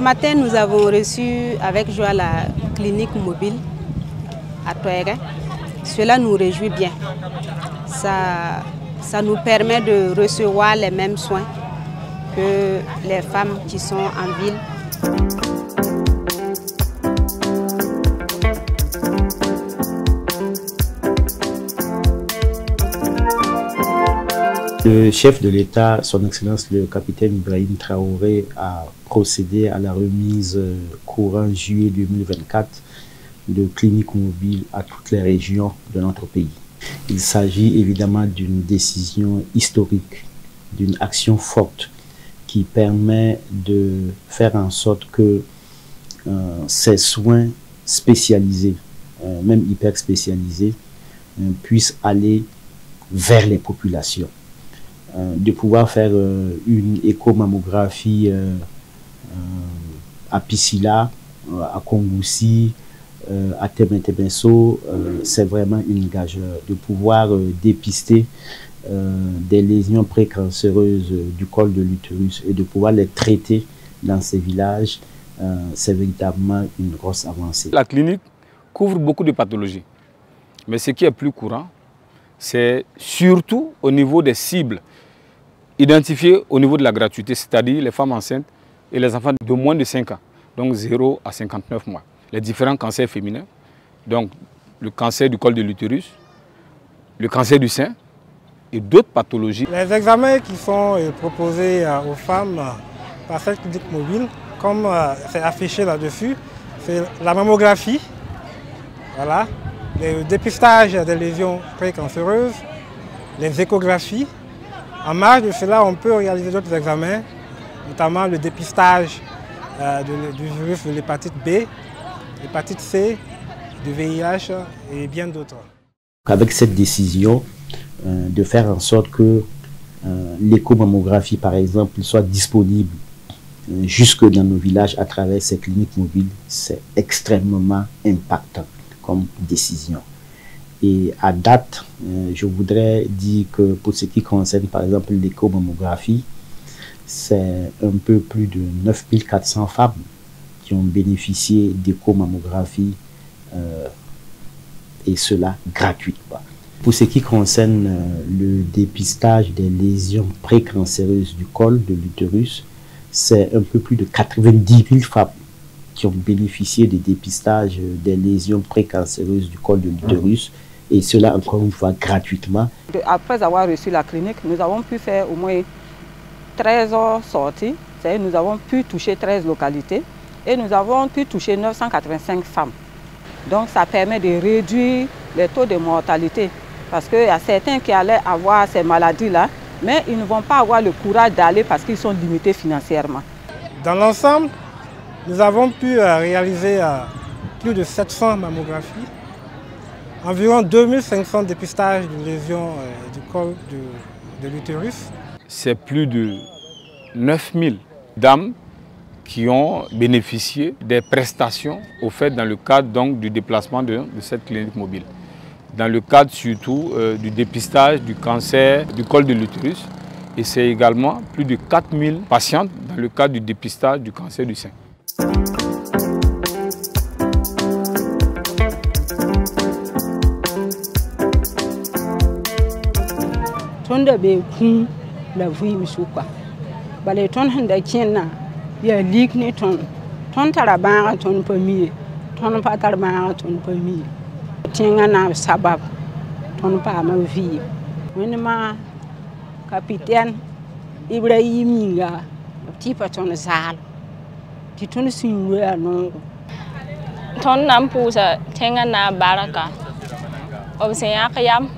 matin, nous avons reçu avec joie la clinique mobile à Toéré. Cela nous réjouit bien. Ça nous permet de recevoir les mêmes soins que les femmes qui sont en ville. Le chef de l'État, son Excellence le capitaine Ibrahim Traoré, a procédé à la remise courant juillet 2024 de cliniques mobiles à toutes les régions de notre pays. Il s'agit évidemment d'une décision historique, d'une action forte qui permet de faire en sorte que ces soins spécialisés, même hyper spécialisés, puissent aller vers les populations. De pouvoir faire une échomammographie à Piscila, à Kongoussi, à Tebentebenso, c'est vraiment une gageure. De pouvoir dépister des lésions précancéreuses du col de l'utérus et de pouvoir les traiter dans ces villages, c'est véritablement une grosse avancée. La clinique couvre beaucoup de pathologies, mais ce qui est plus courant, c'est surtout au niveau des cibles identifiées au niveau de la gratuité, c'est-à-dire les femmes enceintes et les enfants de moins de 5 ans, donc 0 à 59 mois. Les différents cancers féminins, donc le cancer du col de l'utérus, le cancer du sein et d'autres pathologies. Les examens qui sont proposés aux femmes par cette clinique mobile, comme c'est affiché là-dessus, c'est la mammographie, voilà, le dépistage des lésions précancéreuses, les échographies. En marge de cela, on peut réaliser d'autres examens, notamment le dépistage du virus de l'hépatite B, l'hépatite C, du VIH et bien d'autres. Avec cette décision de faire en sorte que l'échomammographie, par exemple, soit disponible jusque dans nos villages à travers ces cliniques mobiles, c'est extrêmement impactant comme décision. Et à date, je voudrais dire que pour ce qui concerne par exemple l'échomammographie, c'est un peu plus de 9400 femmes qui ont bénéficié d'échomammographie et cela gratuitement. Pour ce qui concerne le dépistage des lésions précancéreuses du col de l'utérus, c'est un peu plus de 90 000 femmes qui ont bénéficié du dépistage des lésions précancéreuses du col de l'utérus. Et cela encore une fois gratuitement. Après avoir reçu la clinique, nous avons pu faire au moins 13 sorties, c'est-à-dire nous avons pu toucher 13 localités et nous avons pu toucher 985 femmes. Donc ça permet de réduire les taux de mortalité parce qu'il y a certains qui allaient avoir ces maladies-là, mais ils ne vont pas avoir le courage d'aller parce qu'ils sont limités financièrement. Dans l'ensemble, nous avons pu réaliser plus de 700 mammographies. Environ 2500 dépistages de lésions du col de l'utérus. C'est plus de 9000 dames qui ont bénéficié des prestations offertes dans le cadre donc, du déplacement de cette clinique mobile. Dans le cadre surtout du dépistage du cancer du col de l'utérus. Et c'est également plus de 4000 patientes dans le cadre du dépistage du cancer du sein. Tonda be kun la vui misuka bale ton handa kienna ya likni ton tara ba ton pami ton pa tar ba ton pami tinga na sabab ton pa ma vi wani ma capitaine Ibrahim nga ti pa ton zal ti ton sin wa no ton nam pusa tinga na baraka obsenya kayam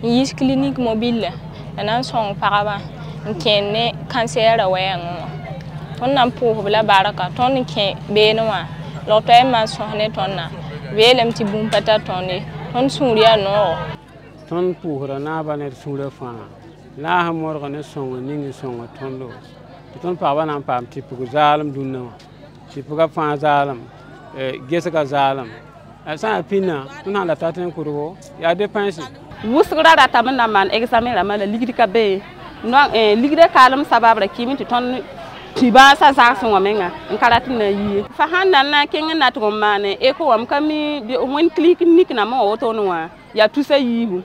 yis clinique mobile nan son paraba nkenne cancer awen ton nan pour la baraka ton ke benwa lo tay ma sohne tonna velem ti bum pata tonne ton suria no ton pour na baner suura fa la ha mor gane songo ningi songo tondo ton paraba nan pam ti pour zalam dunna ti pour fa zalam gesa ka zalam asa pina ton la taten kurgo ya dépense wusgra da tamna man examen la man ligri ka be no ligre kalam sabab ra kimi ton Tiba sa zaksen wa menga nkarat na yi fa handa na kenga na to mane e ko am kami bi won clinique na mo woto no wa ya tusa yihu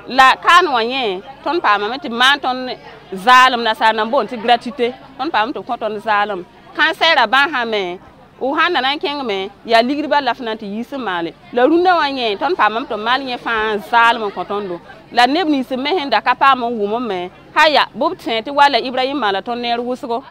la kan wa yen ton pa ma meti man ton zalam na sa na bon ti gratuité ton pa to ko ton zalam cancer ba ha me o handa na kenga me ya ligri ba la fnanti yisi male la runda wa yen ton pa ma to mal yen fa zalam ko ton do la nebni se mehen da kapa mo wumo me haya bob tente wala Ibrahim mala ton ner wusgo